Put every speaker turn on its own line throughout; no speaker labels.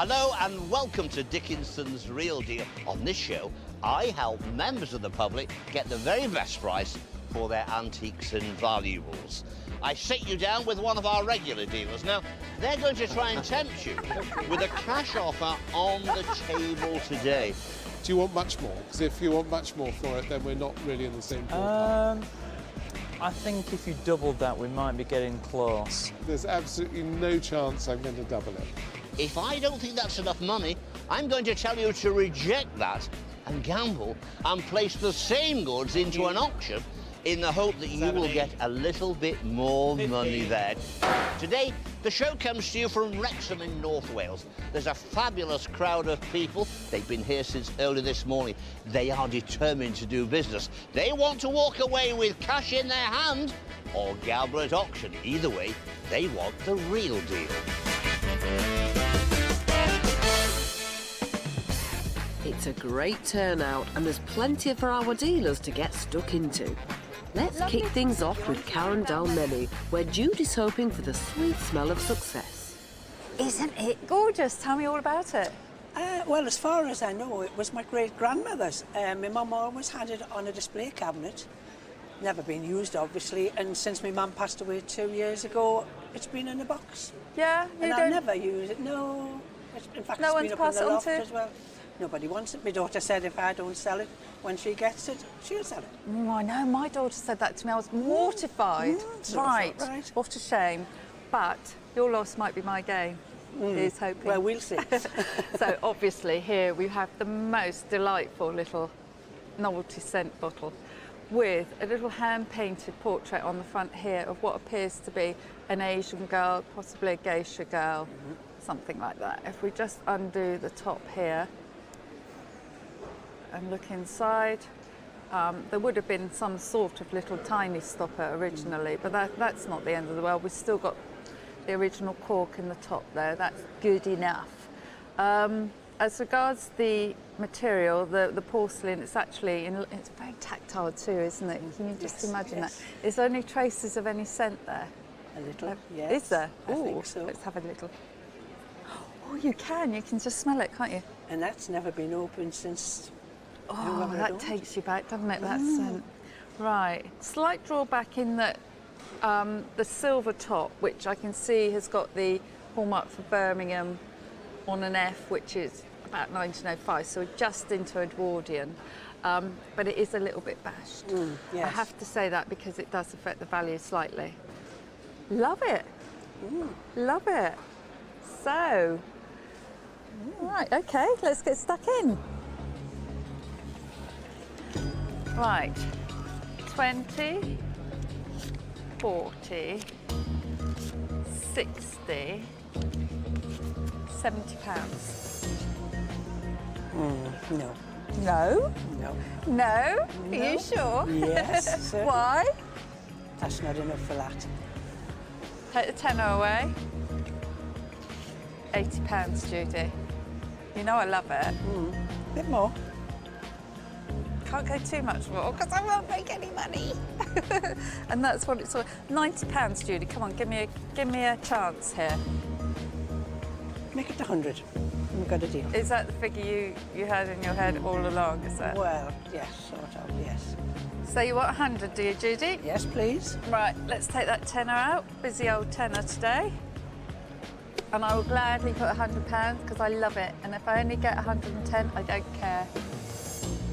Hello and welcome to Dickinson's Real Deal. On this show, I help members of the public get the very best price for their antiques and valuables. I sit you down with one of our regular dealers. Now, they're going to try and tempt you with a cash offer on the table today.
Do you want much more? Because if you want much more for it, then we're not really in the same ballpark.
I think if you doubled that, we might be getting close.
There's absolutely no chance I'm going to double it.
If I don't think that's enough money, I'm going to tell you to reject that and gamble and place the same goods into an auction in the hope that you will get a little bit more money there. Today, the show comes to you from Wrexham in North Wales. There's a fabulous crowd of people. They've been here since early this morning. They are determined to do business. They want to walk away with cash in their hand or gamble at auction. Either way, they want the real deal.
It's a great turnout and there's plenty for our dealers to get stuck into. Let's kick things off with Karen Dalmeny, where Judy's hoping for the sweet smell of success.
Isn't it gorgeous? Tell me all about it.
Well, as far as I know, it was my great-grandmother's. My mum always had it on a display cabinet. Never been used, obviously, and since my mum passed away 2 years ago, it's been in a box.
Yeah,
and I'll never use it, no. In fact,
no
it's been
one to pass
up in the
it on
loft
to?
as well. Nobody wants it. My daughter said if I don't sell it, when she gets it, she'll sell it.
Oh, I know, my daughter said that to me. I was mortified. Right, what a shame. But your loss might be my gain. Here's hoping.
Well, we'll see.
So obviously here we have the most delightful little novelty scent bottle with a little hand-painted portrait on the front here of what appears to be an Asian girl, possibly a geisha girl, something like that. If we just undo the top here and look inside, there would have been some sort of little tiny stopper originally, but that's not the end of the world. We've still got the original cork in the top there. That's good enough. As regards the material, the porcelain, it's actually, it's very tactile too, isn't it? Can you just imagine that? Is there any traces of any scent there?
A little, yes.
Is there?
I think so.
Let's have a little. Oh, you can just smell it, can't you?
And that's never been opened since...
Oh, that takes you back, doesn't it, that scent? Right. Slight drawback in that the silver top, which I can see has got the hallmark for Birmingham on an F, which is about 1905, so just into Edwardian. But it is a little bit bashed.
Yes.
I have to say that because it does affect the value slightly. Love it. Love it. So, right, okay, let's get stuck in. Right, 20, 40, 60, 70 pounds.
No.
No?
No.
No? Are you sure?
Yes, certainly.
Why?
That's not enough for that.
Take the tenner away. 80 pounds, Judy. You know I love it.
Bit more.
Can't go too much more because I won't make any money. And that's what it's all. 90 pounds, Judy. Come on, give me a chance here.
Make it 100. We've got a deal.
Is that the figure you had in your head all along? Is it?
Well, yes, sort of, yes.
So you want 100, do you, Judy?
Yes, please.
Right, let's take that tenner out. Busy old tenner today. And I will gladly put £100 because I love it. And if I only get 110, I don't care.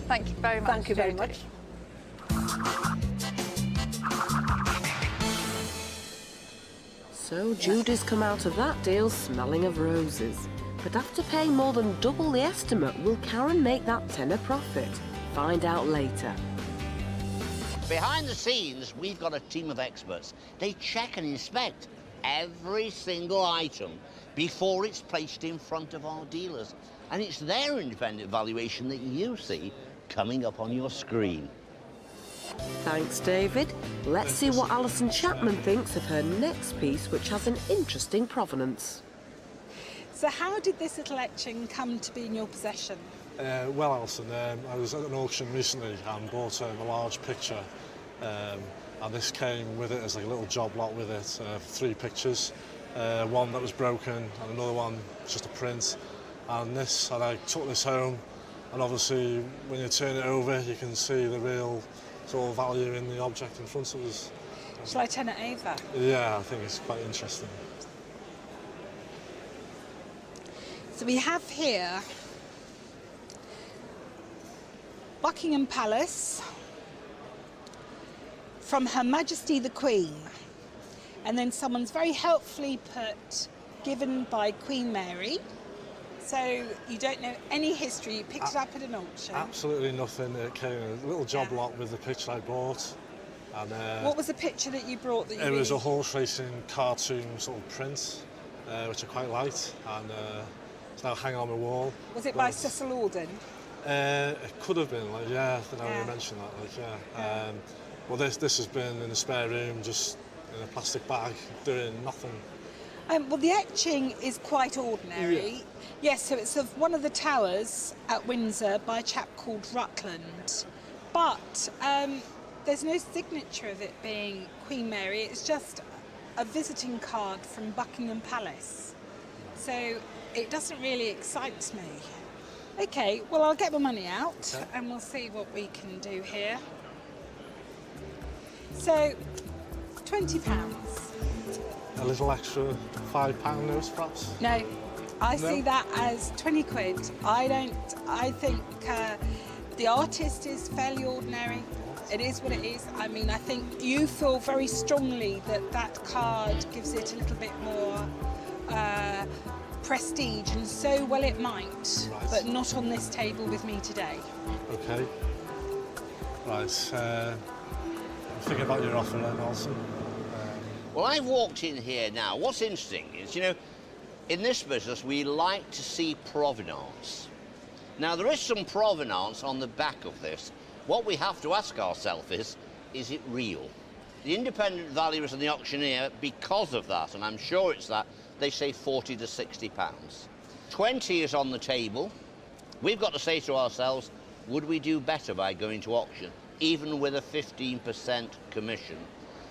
Thank you very much.
Thank you very much.
So Judy's come out of that deal smelling of roses. But after paying more than double the estimate, will Karen make that tenner profit? Find out later.
Behind the scenes, we've got a team of experts. They check and inspect every single item before it's placed in front of our dealers. And it's their independent valuation that you see coming up on your screen.
Thanks, David. Let's see what Alison Chapman thinks of her next piece, which has an interesting provenance.
So how did this little etching come to be in your possession?
Well, Alison, I was at an auction recently and bought a large picture, and this came with it as like a little job lot with it, 3 pictures, one that was broken and another one just a print, and this, and I took this home, and obviously when you turn it over you can see the real sort of value in the object in front of us.
Shall I turn it over?
Yeah, I think it's quite interesting.
So we have here Buckingham Palace from Her Majesty the Queen, and then someone's very helpfully put given by Queen Mary. So you don't know any history, you picked it up at an auction.
Absolutely nothing. It came in a little job lot with the picture I bought. And,
what was the picture that you brought that you
It was a horse racing cartoon sort of print, which I quite liked, and it's now hanging on my wall.
Was it by Cecil Alden?
It could have been, like, yeah, I know you mentioned that, like, yeah. Well, this has been in the spare room, just in a plastic bag, doing nothing.
Well, the etching is quite ordinary.
Yeah.
Yes, so it's of one of the towers at Windsor by a chap called Rutland. But there's no signature of it being Queen Mary, it's just a visiting card from Buckingham Palace. So it doesn't really excite me. Okay, well, I'll get my money out and we'll see what we can do here. So, £20.
A little extra £5 notes, perhaps?
No, I see that as 20 quid. I think the artist is fairly ordinary. It is what it is. I mean, I think you feel very strongly that that card gives it a little bit more prestige, and so well it might, but not on this table with me today.
Okay. Right, I'm thinking about your offer then, Alison.
Well, I've walked in here now. What's interesting is, you know, in this business, we like to see provenance. Now, there is some provenance on the back of this. What we have to ask ourselves is it real? The independent valuers and the auctioneer, because of that, and I'm sure it's that, they say 40 to 60 pounds. 20 is on the table. We've got to say to ourselves, would we do better by going to auction, even with a 15% commission?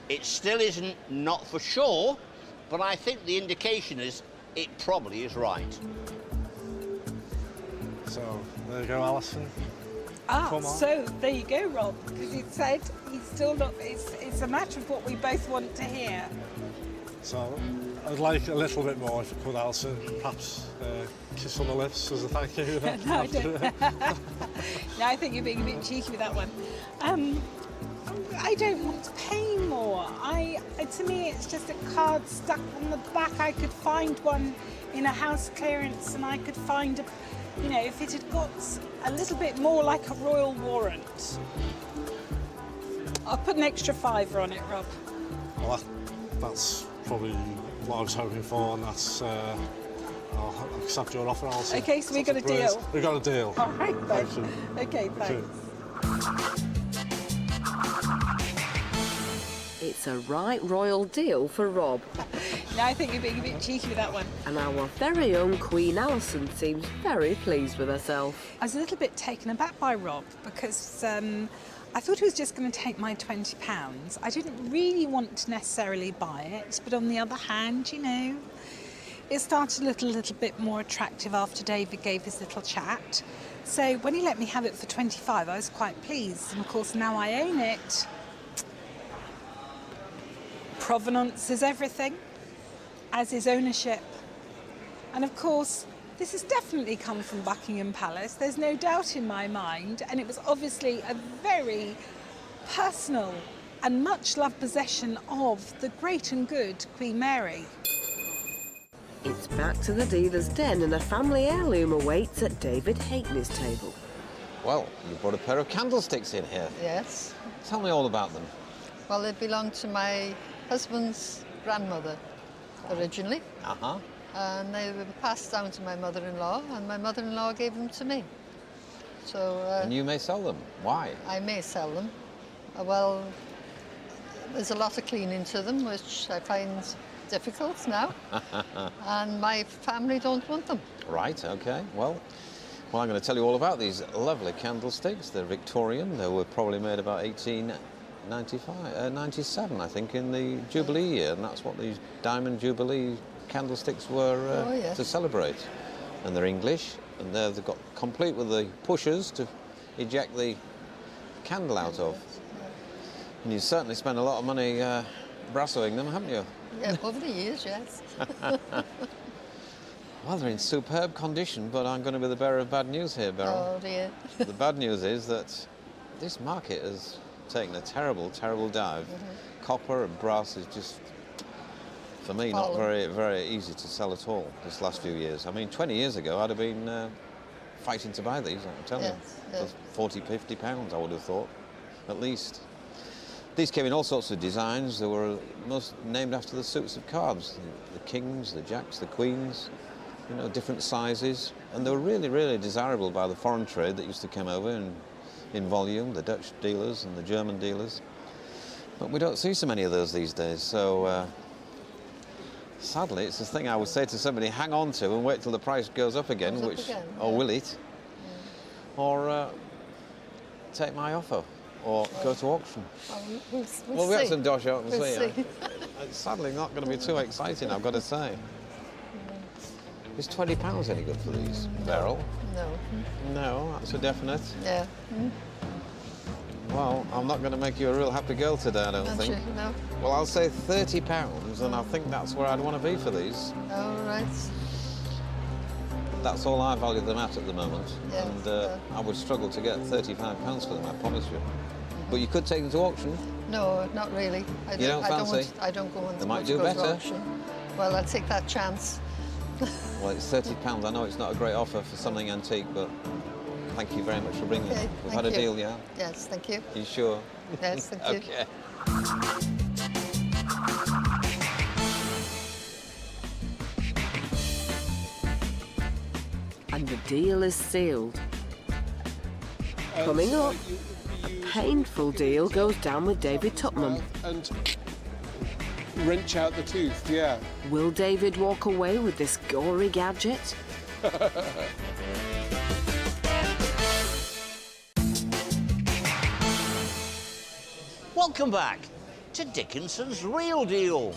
It still isn't not for sure, but I think the indication is it probably is right.
So, there you go, Alison.
So there you go, Rob, because he said he's still not, it's a matter of what we both want to hear.
So, I'd like a little bit more if you could, Alison. Perhaps kiss on the lips as a thank you.
No, I don't. No, I think you're being a bit cheeky with that one. I don't want to pay more. To me, it's just a card stuck on the back. I could find one in a house clearance, and I could find, you know, if it had got a little bit more like a royal warrant. I'll put an extra £5 on it, Rob.
Well, that's probably what I was hoping for, and that's. I'll accept your offer, Alison.
Okay, so we got a deal.
We got a deal.
All right, then.
Thank you.
Okay, thanks.
It's a right royal deal for Rob.
No, I think you're being a bit cheeky with that one.
And our very own Queen Alison seems very pleased with herself.
I was a little bit taken aback by Rob because I thought he was just going to take my £20. I didn't really want to necessarily buy it, but on the other hand, you know, it started to look a little bit more attractive after David gave his little chat. So when he let me have it for 25, I was quite pleased. And of course, now I own it. Provenance is everything, as is ownership. And of course, this has definitely come from Buckingham Palace. There's no doubt in my mind. And it was obviously a very personal and much loved possession of the great and good Queen Mary.
It's back to the dealer's den, and a family heirloom awaits at David Hakeney's table.
Well, you brought a pair of candlesticks in here.
Yes.
Tell me all about them.
Well, they belonged to my husband's grandmother originally.
Uh-huh.
And they were passed down to my mother-in-law, and my mother-in-law gave them to me. So.
And you may sell them. Why?
I may sell them. Well, there's a lot of cleaning to them, which I find difficult now. And my family don't want them.
Right, okay. Well, I'm going to tell you all about these lovely candlesticks. They're Victorian. They were probably made about 97, I think, in the Jubilee year, and that's what these Diamond Jubilee candlesticks were to celebrate. and they're English, and they've got complete with the pushers to eject the candle out of. And you certainly spend a lot of money brassoing them, haven't you?
Yeah, over the years, yes.
Well, they're in superb condition, but I'm going to be the bearer of bad news here, Beryl.
Oh dear.
The bad news is that this market has taken a terrible, terrible dive. Copper and brass is just, for me, not very, very easy to sell at all this last few years. I mean, 20 years ago, I'd have been fighting to buy these, I'm telling you.
Yes.
For 40, 50 pounds, I would have thought, at least. These came in all sorts of designs. They were most named after the suits of cards. The kings, the jacks, the queens, you know, different sizes. And they were really, really desirable by the foreign trade that used to come over in volume, the Dutch dealers and the German dealers. But we don't see so many of those these days, so sadly, it's the thing I would say to somebody, hang on to and wait till the price goes up again, or will it? Or take my offer, or go to auction.
We'll
get
see.
some dosh out and
We'll
see.
see.
It's sadly not going to be too exciting, I've got to say. Is £20 any good for these, Beryl?
No.
No, that's a definite.
Yeah.
Well, I'm not going to make you a real happy girl today, I don't think.
You, no.
Well, I'll say £30, and I think that's where I'd want to be for these.
All right.
That's all I value them at the moment.
Yeah,
And I would struggle to get £35 for them, I promise you. But you could take them to auction.
No, not really.
You don't fancy?
I don't go on.
They might
much
do
go to
better.
auction. Well, I'll take that chance.
Well, it's £30. I know it's not a great offer for something antique, but thank you very much for bringing it. We've had a deal, yeah?
Yes, thank you.
You sure?
Yes, thank you.
Okay.
And the deal is sealed. Coming up, a painful deal goes down with David Tupman.
And wrench out the tooth, yeah.
Will David walk away with this gory gadget?
Welcome back to Dickinson's Real Deal.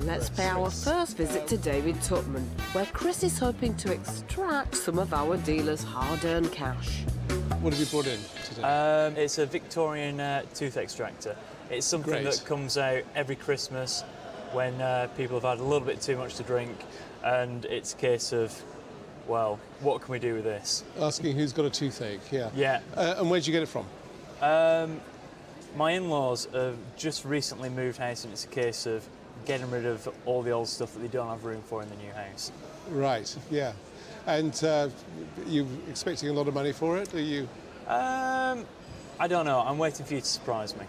Let's pay our first visit to David Tupman, where Chris is hoping to extract some of our dealer's hard-earned cash.
What have you brought in today?
It's a Victorian tooth extractor. It's something that comes out every Christmas when people have had a little bit too much to drink, and it's a case of, well, what can we do with this?
Asking who's got a toothache, yeah.
Yeah.
And where'd you get it from?
My in-laws have just recently moved house, and it's a case of getting rid of all the old stuff that they don't have room for in the new house.
Right, yeah. And you expecting a lot of money for it? Are you?
I don't know. I'm waiting for you to surprise me.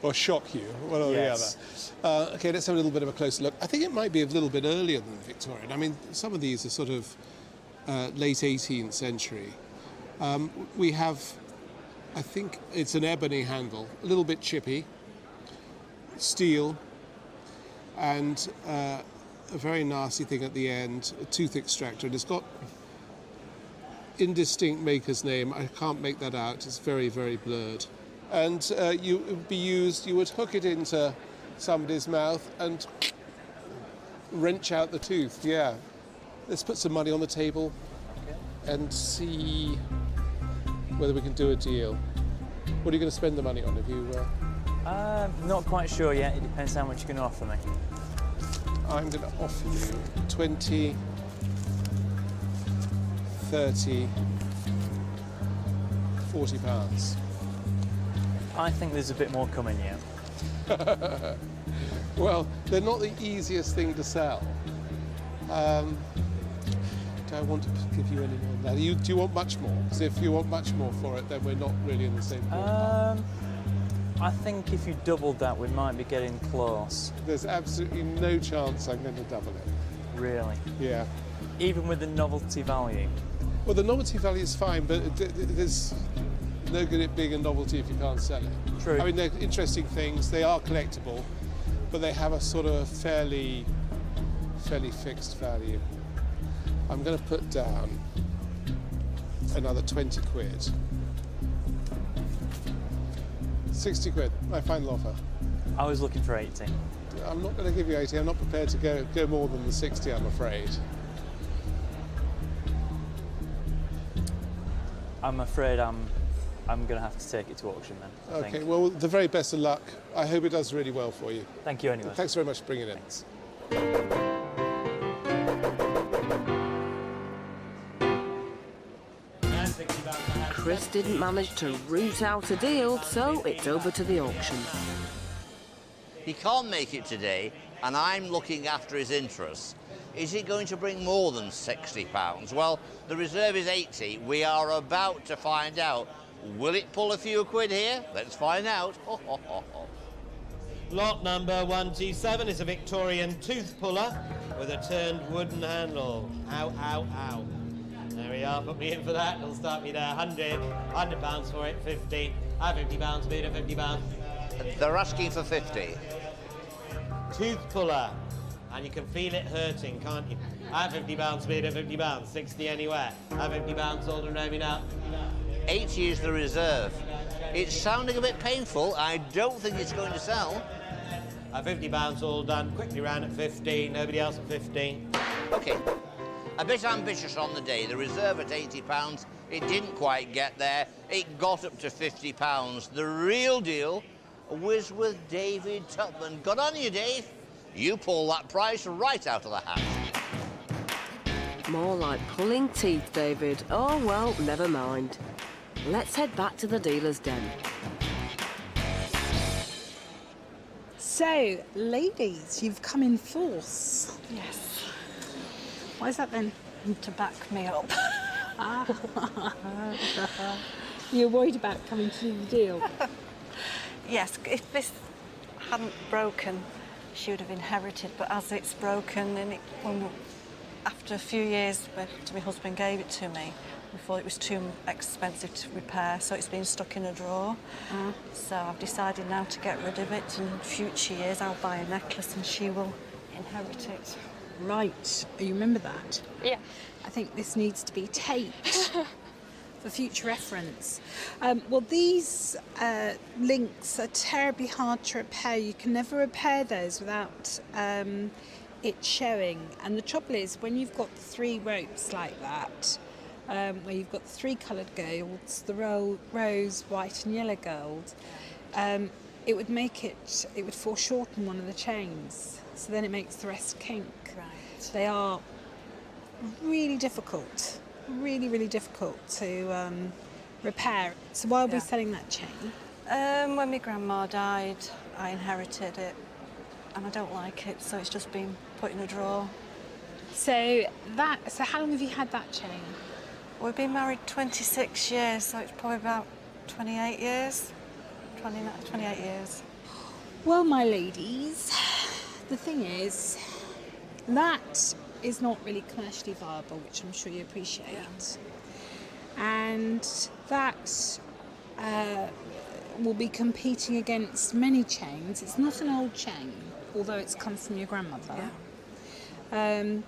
Or shock you, one or the other. Okay, let's have a little bit of a closer look. I think it might be a little bit earlier than the Victorian. I mean, some of these are sort of late 18th century. We have, I think it's an ebony handle, a little bit chippy, steel, and a very nasty thing at the end, a tooth extractor. And it's got indistinct maker's name. I can't make that out. It's very, very blurred. And you would hook it into somebody's mouth and wrench out the tooth, yeah. Let's put some money on the table and see whether we can do a deal. What are you going to spend the money on? Have you?
Not quite sure yet. It depends how much you can offer me.
I'm going to offer you 20, 30, 40 pounds.
I think there's a bit more coming yet.
Well, they're not the easiest thing to sell. Do I want to give you any more than that? Do you want much more? Because if you want much more for it, then we're not really in the same ballpark.
I think if you doubled that, we might be getting close.
There's absolutely no chance I'm going to double it.
Really?
Yeah.
Even with the novelty value?
Well, the novelty value is fine, but there's no good at being a novelty if you can't sell it.
True.
I mean, they're interesting things. They are collectible, but they have a sort of fairly fixed value. I'm going to put down another 20 quid. 60 quid, my final offer.
I was looking for 80.
I'm not going to give you 80. I'm not prepared to go more than the 60, I'm afraid.
I'm afraid I'm going to have to take it to auction then. I
Okay,
think.
well, the very best of luck. I hope it does really well for you.
Thank you anyway.
Thanks very much for bringing it in.
Thanks.
Chris didn't manage to root out a deal, so it's over to the auction.
He can't make it today, and I'm looking after his interests. Is he going to bring more than £60? Well, the reserve is 80. We are about to find out. Will it pull a few quid here? Let's find out.
Lot number 127 is a Victorian tooth puller with a turned wooden handle. Ow, ow, ow. There we are, put me in for that. It'll start me there. £100 for it, 50. £50, bid of £50.
They're asking for 50.
Tooth puller. And you can feel it hurting, can't you? £50, bid of £50. 60 anywhere. £50, sold and roaming up.
80 is the reserve. It's sounding a bit painful. I don't think it's going to sell.
£50 all done. Quickly round at 50. Nobody else at 50.
OK. A bit ambitious on the day. The reserve at £80. It didn't quite get there. It got up to £50. The real deal was with David Tupman. Good on you, Dave. You pull that price right out of the hat.
More like pulling teeth, David. Oh, well, never mind. Let's head back to the dealer's den.
So, ladies, you've come in force.
Yes.
Why is that then?
To back me up.
You're worried about coming to do the deal?
Yes, if this hadn't broken, she would have inherited, but as it's broken, and after a few years, my husband gave it to me, we thought it was too expensive to repair, so it's been stuck in a drawer. So I've decided now to get rid of it, and in future years I'll buy a necklace and she will inherit it.
Right. You remember that?
Yeah.
I think this needs to be taped for future reference. Well, these links are terribly hard to repair. You can never repair those without it showing. And the trouble is, when you've got 3 ropes like that, where you've got 3 coloured golds, the rose, white and yellow gold, it would fall short on one of the chains. So then it makes the rest kink.
Right.
They are really difficult, really difficult to repair. So why are we selling that chain?
When my grandma died, I inherited it, and I don't like it, so it's just been put in a drawer.
So how long have you had that chain?
We've been married 26 years, so it's probably about 28 years. 28 years.
Well, my ladies, the thing is, that is not really commercially viable, which I'm sure you appreciate. Yeah. And that will be competing against many chains. It's not an old chain, although it's come from your grandmother. Yeah.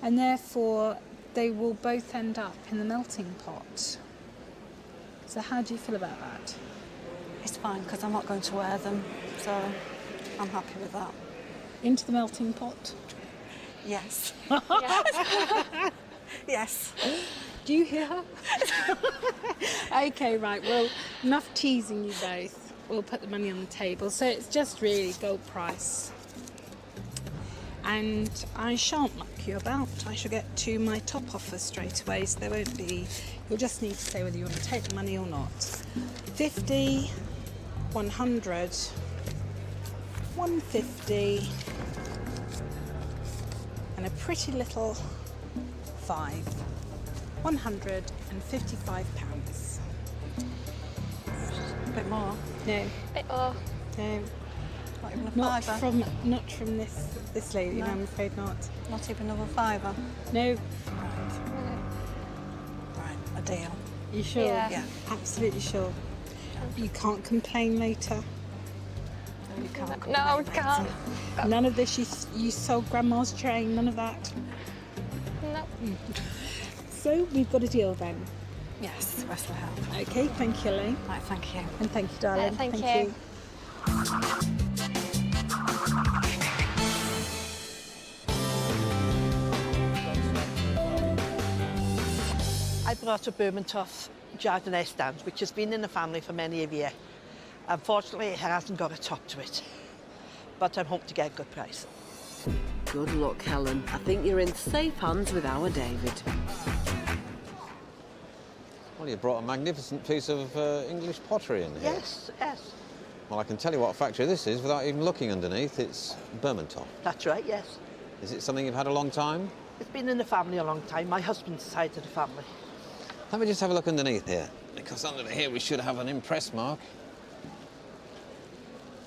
And therefore, they will both end up in the melting pot. So how do you feel about that?
It's fine, because I'm not going to wear them, so I'm happy with that.
Into the melting pot?
Yes. Yes.
Do you hear her? Okay, right, well, enough teasing you both. We'll put the money on the table. So it's just really gold price. And I shan't muck you about. I shall get to my top offer straight away, so there won't be... You'll just need to say whether you want to take the money or not. 50, 100, 150, and a pretty little 5. £155.
A bit more.
No.
Bit more.
No.
Not even a
Not
fiver.
not from this lady. No, I'm afraid not.
Not even another fiver.
No.
Right, a deal.
You sure?
Yeah.
Absolutely sure. You can't complain later.
You can't
No, we can't.
None of this. You sold grandma's chain. None of that.
No.
So we've got a deal then.
Yes, the rest will help.
Okay. Thank you, Elaine.
Right, thank you.
And thank you, darling.
Thank you.
I brought a Burmantofts
jardiniere stand, which has been in the family for many a year. Unfortunately, it hasn't got a top to it, but I'm hoping to get a good price.
Good luck, Helen. I think you're in safe hands with our David.
Well, you brought a magnificent piece of English pottery in here.
Yes, yes.
Well, I can tell you what factory this is without even looking underneath. It's Burmantofts.
That's right, yes.
Is it something you've had a long time?
It's been in the family a long time, my husband's side of the family.
Let me just have a look underneath here, because under here we should have an impress mark.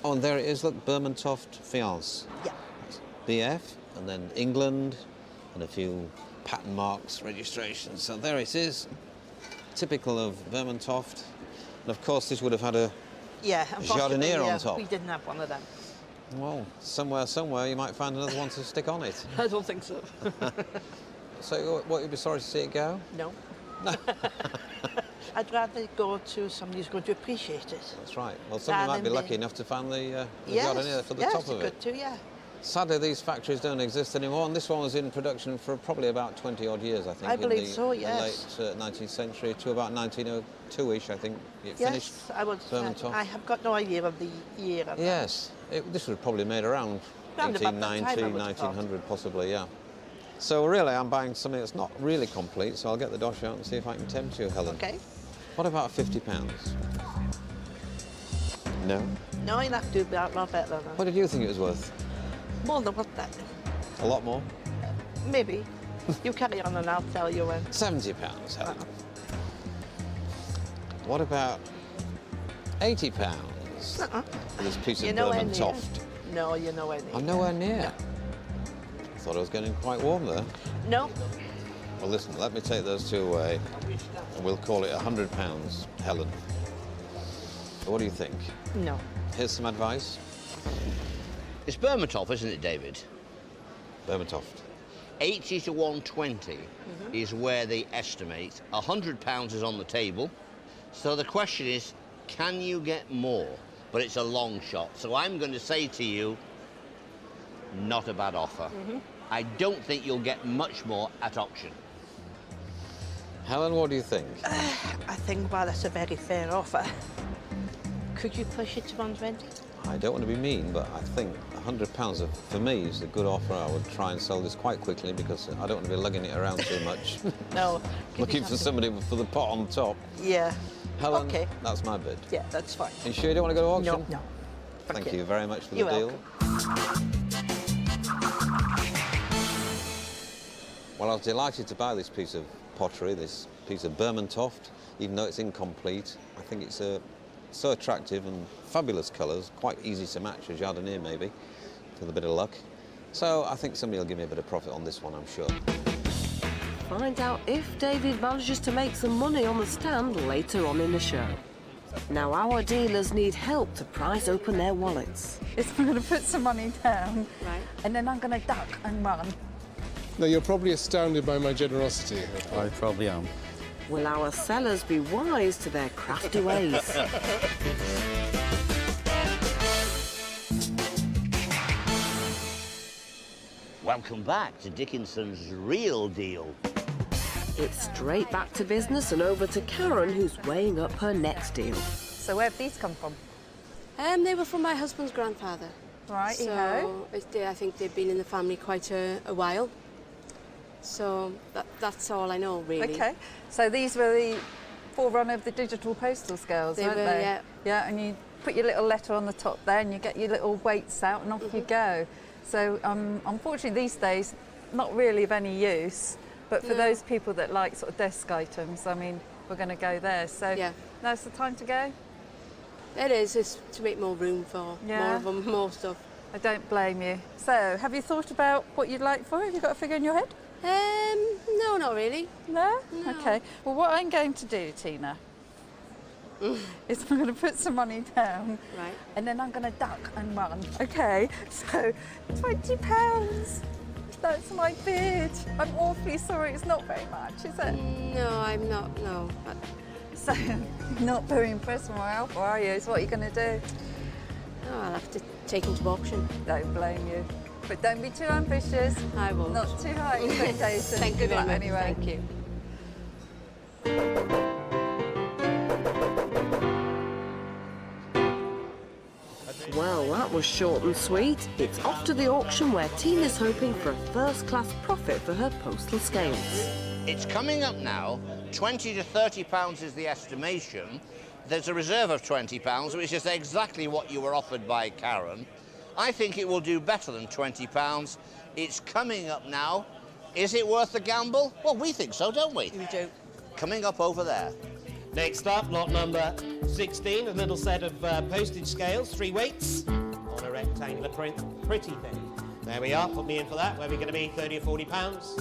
Oh, and there it is, look, Burmantoft Fiance.
Yeah.
BF, and then England, and a few pattern marks, registrations. So there it is, typical of Burmantoft. And of course, this would have had a jardiniere on top.
We didn't have one of them.
Well, somewhere, you might find another one to stick on it.
I don't think so.
So, what, you'd be sorry to see it go?
No. I'd rather go to somebody who's going to appreciate it.
That's right. Well, somebody might be lucky enough to find the jardiniere for the top of it.
Yes, good too, yeah.
Sadly, these factories don't exist anymore, and this one was in production for probably about 20-odd years, I think.
I believe so, yes.
In the late 19th century to about 1902-ish, I think, it finished.
Yes, I would. I have got no idea of the year. Of
yes, this was probably made around 1890, 1900, possibly, yeah. So really, I'm buying something that's not really complete, so I'll get the dosh out and see if I can tempt you, Helen.
Okay.
What about £50? No?
No, you'll have to do a lot better than that.
What did you think it was worth?
More than what that.
A lot more?
Maybe. You carry on and I'll tell you when.
£70, Helen. What about £80 for this piece of Burmantoft?
No, you're nowhere near.
I'm nowhere near. I thought I was getting quite warm there.
No.
Well, listen, let me take those two away, and we'll call it £100, Helen. What do you think?
No.
Here's some advice.
It's Burmantofts, isn't it, David?
Burmantoft.
80 to 120 is where they estimate. £100 is on the table. So the question is, can you get more? But it's a long shot. So I'm going to say to you, not a bad offer. I don't think you'll get much more at auction.
Helen, what do you think?
I think, well, that's a very fair offer. Could you push it to 120?
I don't want to be mean, but I think £100 for me is a good offer. I would try and sell this quite quickly because I don't want to be lugging it around too much.
No.
Looking for somebody for the pot on top.
Yeah.
Helen,
okay.
That's my bid.
Yeah, that's fine.
Are you sure you don't want to go to auction?
No.
Thank you very much for the
You're
deal.
welcome.
Well, I was delighted to buy this piece of pottery, this piece of Burmantoft, even though it's incomplete. I think it's so attractive and fabulous colours, quite easy to match a jardiniere maybe, with a bit of luck. So I think somebody will give me a bit of profit on this one, I'm sure.
Find out if David manages to make some money on the stand later on in the show. Now our dealers need help to prize open their wallets.
I'm going to put some money down,
Right.
and then I'm going to duck and run.
Now, you're probably astounded by my generosity.
I probably am.
Will our sellers be wise to their crafty ways?
Welcome back to Dickinson's Real Deal.
It's straight back to business and over to Karen, who's weighing up her next deal.
So where have these come from?
They were from my husband's grandfather.
Right,
so I think they've been in the family quite a while. So that's all I know, really.
Okay. So these were the forerunner of the digital postal scales,
They
weren't
were,
they?
yeah.
Yeah, and you put your little letter on the top there and you get your little weights out and off you go. So unfortunately these days, not really of any use, but for those people that like sort of desk items, I mean, we're going to go there. So now's the time to go?
It is. It's to make more room for more of them, more stuff.
I don't blame you. So have you thought about what you'd like for it? Have you got a figure in your head?
No, not really.
No?
No.
Okay. Well, what I'm going to do, Tina, is I'm going to put some money down.
Right.
And then I'm going to duck and run. Okay. So, £20. That's my bid. I'm awfully sorry. It's not very much, is it?
No, I'm not. No.
So, you're not very impressed with my offer, are you? So what are you going to do?
Oh, I'll have to take him to auction.
Don't blame you. But don't be too ambitious.
I won't.
Not too high expectations.
Thank you
Good
very
luck
much.
anyway.
Thank you.
That was short and sweet. It's off to the auction where Tina's hoping for a first-class profit for her postal scales.
It's coming up now. 20 to 30 pounds is the estimation. There's a reserve of 20 pounds, which is exactly what you were offered by Karen. I think it will do better than 20 pounds. It's coming up now. Is it worth the gamble? Well, we think so, don't we?
We do.
Coming up over there.
Next up, lot number 16, a little set of postage scales, 3 weights, on a rectangular print, pretty thing. There we are, put me in for that. Where are we going to be, 30 or 40 pounds?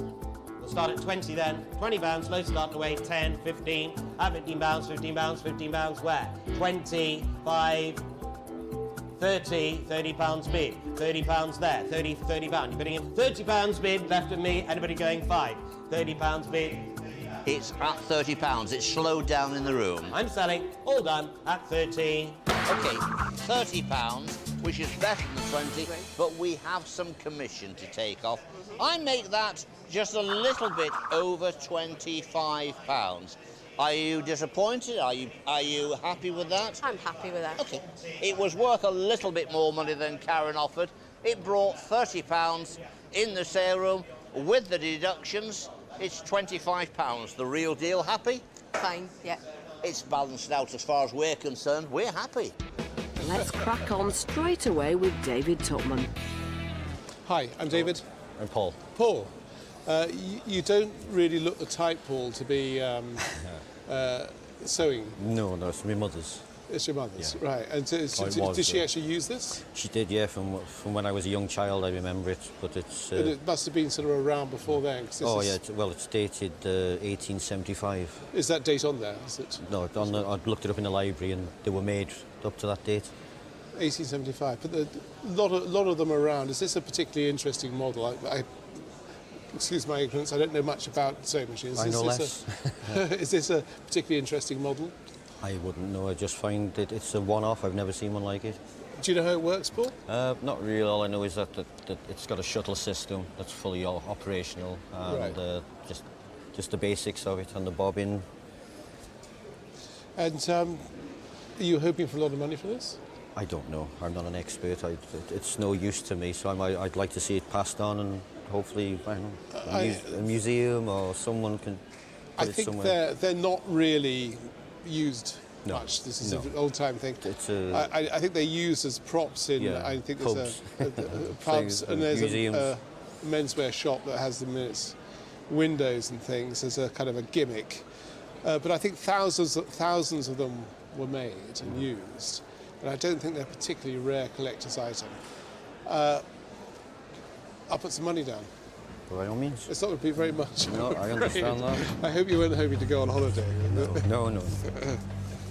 We'll start at 20 then. 20 pounds, low start to weight, 10, 15, 15 pounds, 15 pounds, 15 pounds, where? 25, 30 pounds bid, 30 pounds there, 30 pounds. You're putting in 30 pounds bid, left of me, anybody going 5? 30 pounds bid.
It's at 30 pounds. It's slowed down in the room.
I'm selling, all done, at 30.
OK, 30 pounds, which is better than 20, but we have some commission to take off. I make that just a little bit over 25 pounds. Are you disappointed? Are you happy with that?
I'm happy with that.
OK. It was worth a little bit more money than Karen offered. It brought 30 pounds in the sale room with the deductions. It's 25 pounds. The real deal. Happy?
Fine, yeah.
It's balanced out as far as we're concerned. We're happy.
Let's crack on straight away with David Tupman.
Hi, I'm David.
I'm Paul.
Paul, you don't really look the type, Paul, to be sewing.
No, it's my mother's.
It's your mother's,
yeah.
Right. And did she actually use this?
She did, yeah. From when I was a young child, I remember it. But it's.
And it must have been sort of around before then.
Oh yeah. It's dated 1875.
Is that date on there? Is it?
No, I looked it up in the library, and they were made up to that date.
1875. But a lot of them are around. Is this a particularly interesting model? Excuse my ignorance. I don't know much about sewing machines.
I know less.
Is this a particularly interesting model?
I wouldn't know. I just find that it's a one-off. I've never seen one like it.
Do you know how it works, Paul?
Not really. All I know is that it's got a shuttle system that's fully operational, and
right.
just the basics of it, and the bobbin.
And are you hoping for a lot of money for this?
I don't know. I'm not an expert. It's no use to me. So I'd like to see it passed on, and hopefully, I don't know, a museum or someone can put it somewhere.
I think they're not really used much. This is an old-time thing. I think they're used as props in. Yeah, I think there's pubs and there's a menswear shop that has them in its windows and things as a kind of a gimmick. But I think thousands of them were made and used, and I don't think they're a particularly rare collector's item. I'll put some money down.
By all means.
It's not going to be very much.
No, I understand that.
I hope you weren't hoping to go on holiday.
No.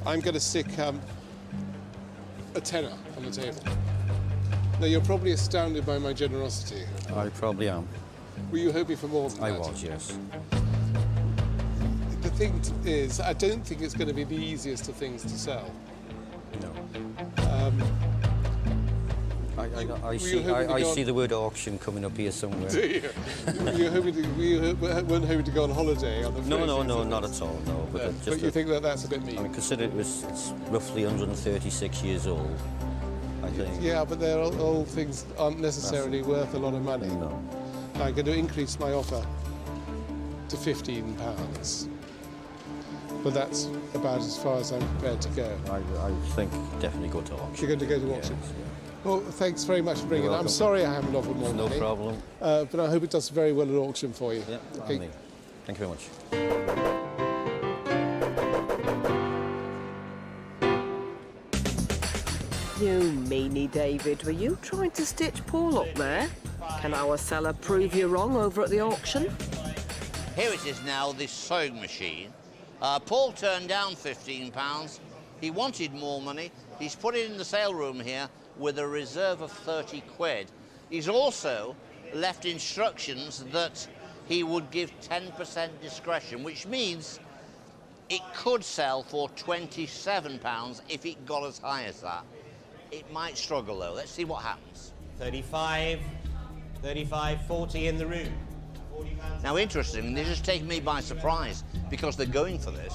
I'm going to stick a tenner on the table. Now, you're probably astounded by my generosity.
I probably am.
Were you hoping for more than that?
I was, yes.
The thing is, I don't think it's going to be the easiest of things to sell.
No. I see the word auction coming up here somewhere.
Do you? You weren't hoping to go on holiday on the
No, not at all, no.
But you think that's a bit mean?
I mean, consider it's roughly 136 years old, I think.
Yeah, but they're old things aren't necessarily worth a lot of money.
No.
I'm going to increase my offer to £15. But that's about as far as I'm prepared to go.
I think definitely go to auction.
You're going to go to auction?
Yes, yeah.
Well, thanks very much for bringing it. I'm sorry I haven't offered more money.
No problem.
But I hope it does very well at auction for you.
Yeah, okay. Thank you very much.
You meanie, David. Were you trying to stitch Paul up there? Can our seller prove you wrong over at the auction?
Here it is now, this sewing machine. Paul turned down £15. He wanted more money. He's put it in the sale room here with a reserve of 30 quid. He's also left instructions that he would give 10% discretion, which means it could sell for £27 if it got as high as that. It might struggle though. Let's see what happens.
35, 40 in the room.
Now, interesting, this has taken me by surprise because they're going for this.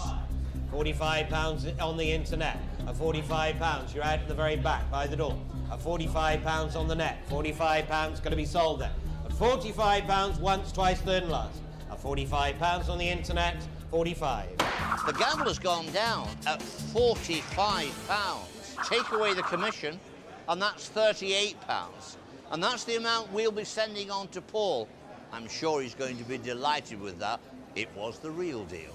£45 on the internet. At £45, you're out at the very back by the door. at £45 on the net. £45 going to be sold there. At £45 once, twice, third and last. At £45 on the internet, 45.
The gamble has gone down at £45. Take away the commission, and that's £38. And that's the amount we'll be sending on to Paul. I'm sure he's going to be delighted with that. It was the real deal.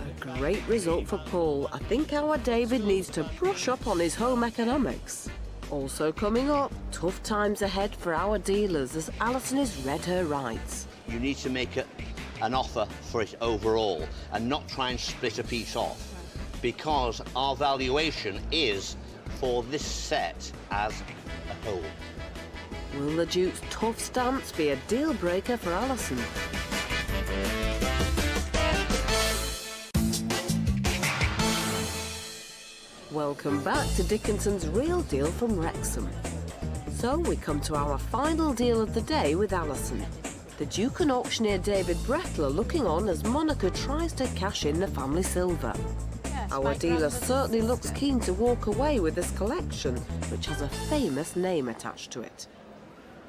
A great result for Paul. I think our David needs to brush up on his home economics. Also coming up, tough times ahead for our dealers as Alison has read her rights.
You need to make an offer for it overall and not try and split a piece off, because our valuation is for this set as a whole.
Will the Duke's tough stance be a deal breaker for Alison? Welcome back to Dickinson's Real Deal from Wrexham. So we come to our final deal of the day with Alison. The Duke and auctioneer David Brettler looking on as Monica tries to cash in the family silver.
Yes,
Our dealer certainly looks keen to walk away with this collection, which has a famous name attached to it.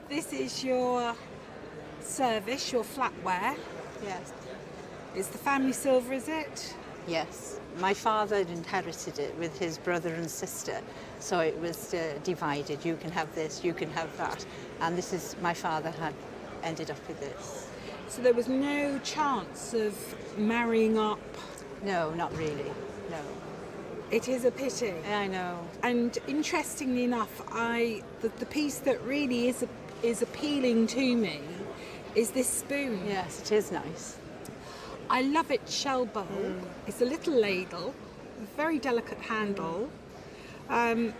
This is your service, your flatware.
Yes.
It's the family silver, is it?
Yes. My father inherited it with his brother and sister, so it was divided. You can have this, you can have that. And this is, my father had ended up with this.
So there was no chance of marrying up?
No, not really, no.
It is a pity.
I know.
And interestingly enough, the piece that really is appealing to me is this spoon.
Yes, it is nice.
I love its shell bowl. It's a little ladle, a very delicate handle. I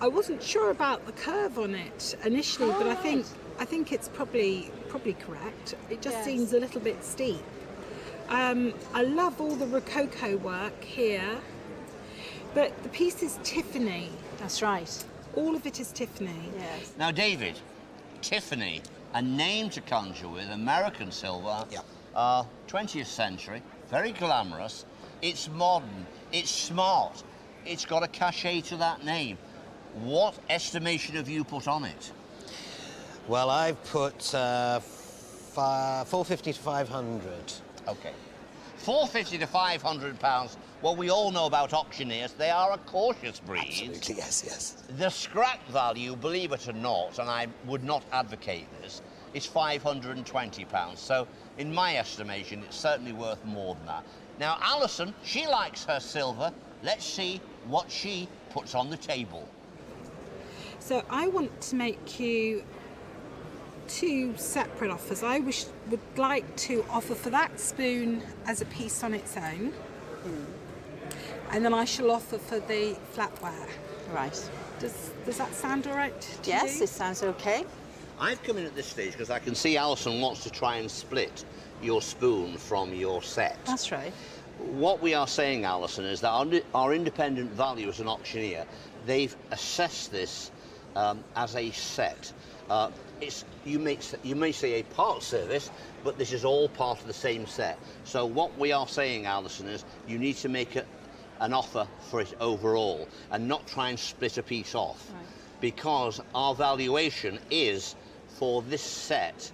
wasn't sure about the curve on it initially, but I think it's probably correct. It just seems a little bit steep. I love all the Rococo work here, but the piece is Tiffany.
That's right.
All of it is Tiffany.
Yes.
Now, David, Tiffany, a name to conjure with, American silver, 20th century, very glamorous, it's modern, it's smart, it's got a cachet to that name. What estimation have you put on it?
Well, I've put 450 to 500.
Okay. 450 to 500 pounds. Well, we all know about auctioneers. They are a cautious breed.
Absolutely, yes.
The scrap value, believe it or not, and I would not advocate this, is £520. So, in my estimation, it's certainly worth more than that. Now, Alison, she likes her silver. Let's see what she puts on the table.
So I want to make you two separate offers. I would like to offer for that spoon as a piece on its own, and then I shall offer for the flatware.
Right.
Does that sound all right to
Yes,
you?
it sounds okay.
I've come in at this stage because I can see Alison wants to try and split your spoon from your set.
That's right.
What we are saying, Alison, is that our independent valuers and auctioneer, they've assessed this as a set. You may say a part service, but this is all part of the same set. So what we are saying, Alison, is you need to make an offer for it overall and not try and split a piece off, because our valuation is for this set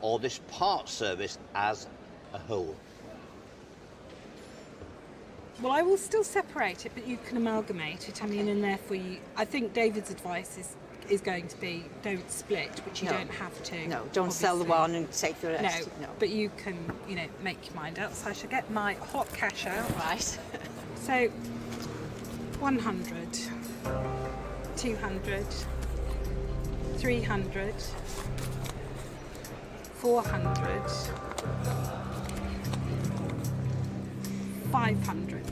or this part service as a whole.
Well, I will still separate it, but you can amalgamate it. I mean, and therefore, I think David's advice is going to be don't split, which you don't have to.
No, don't sell the one and take the rest.
No, but you can, make your mind up. So I shall get my hot cash out.
Right.
So, 100, 200, 300, 400, 500.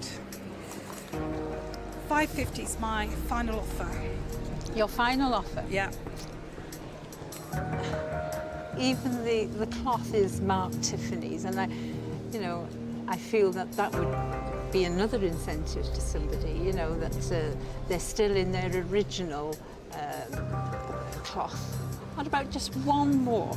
550 is my final offer.
Your final offer?
Yeah.
Even the cloth is marked Tiffany's, and I feel that would be another incentive to somebody, that they're still in their original cloth. What about just one more?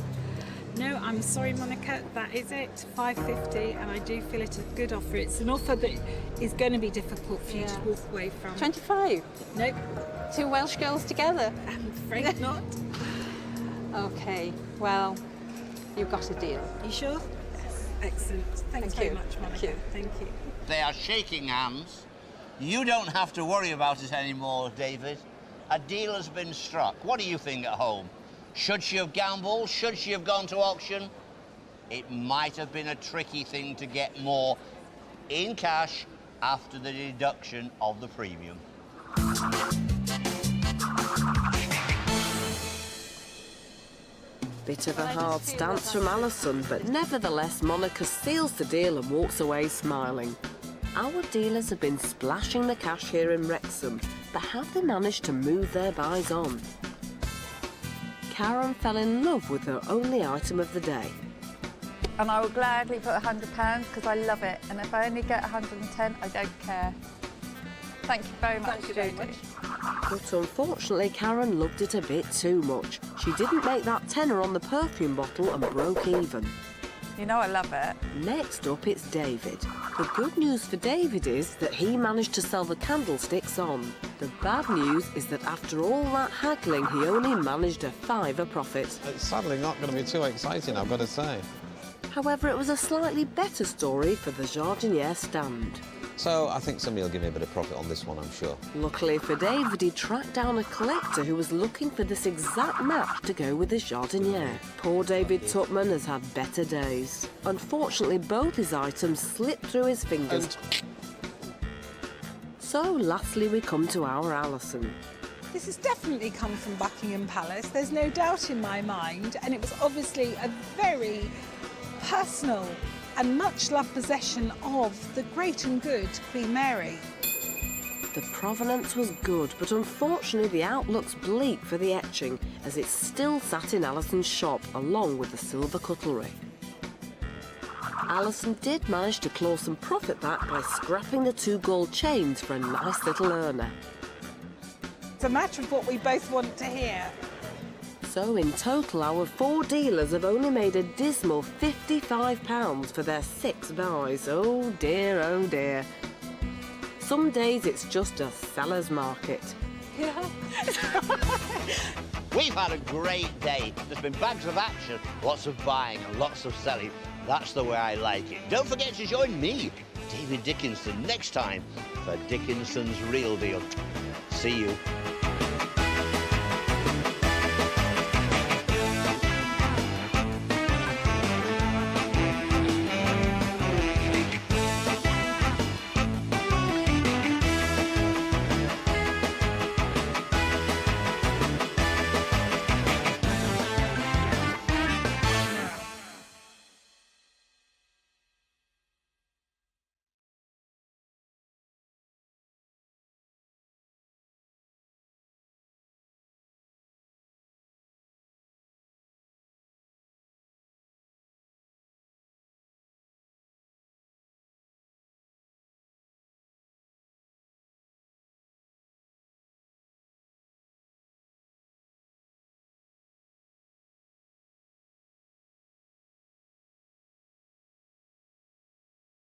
No, I'm sorry, Monica, that is it, 550, and I do feel it's a good offer. It's an offer that is going to be difficult for you to walk away from.
25?
Nope.
two Welsh girls together?
I'm afraid not.
Okay, well, you've got a deal.
You sure? Yes. Excellent. Thanks very much, Monica. Thank you.
They are shaking hands. You don't have to worry about it anymore, David. A deal has been struck. What do you think at home? Should she have gambled? Should she have gone to auction? It might have been a tricky thing to get more in cash after the deduction of the premium.
Bit of a hard stance from Alison, but nevertheless Monica seals the deal and walks away smiling. Our dealers have been splashing the cash here in Wrexham, but have they managed to move their buys on? Karen fell in love with her only item of the day.
And I will gladly put £100 because I love it. And if I only get 110, I don't care. Thank you very much, Judy.
But unfortunately, Karen loved it a bit too much. She didn't make that tenner on the perfume bottle and broke even.
You know I love it.
Next up, it's David. The good news for David is that he managed to sell the candlesticks on. The bad news is that after all that haggling, he only managed a £5 profit.
It's sadly not going to be too exciting, I've got to say.
However, it was a slightly better story for the jardiniere stand.
So I think somebody will give me a bit of profit on this one, I'm sure.
Luckily for David, he tracked down a collector who was looking for this exact match to go with his jardiniere. Poor David Tupman has had better days. Unfortunately, both his items slipped through his fingers. So lastly, we come to our Alison.
This has definitely come from Buckingham Palace, there's no doubt in my mind, and it was obviously a very personal and much-loved possession of the great and good Queen Mary.
The provenance was good, but unfortunately the outlook's bleak for the etching, as it's still sat in Alison's shop, along with the silver cutlery. Alison did manage to claw some profit back by scrapping the 2 gold chains for a nice little earner.
It's a matter of what we both want to hear.
So in total, our 4 dealers have only made a dismal £55 for their 6 buys. Oh dear, oh dear. Some days it's just a seller's market.
Yeah.
We've had a great day. There's been bags of action, lots of buying and lots of selling. That's the way I like it. Don't forget to join me, David Dickinson, next time for Dickinson's Real Deal. See you.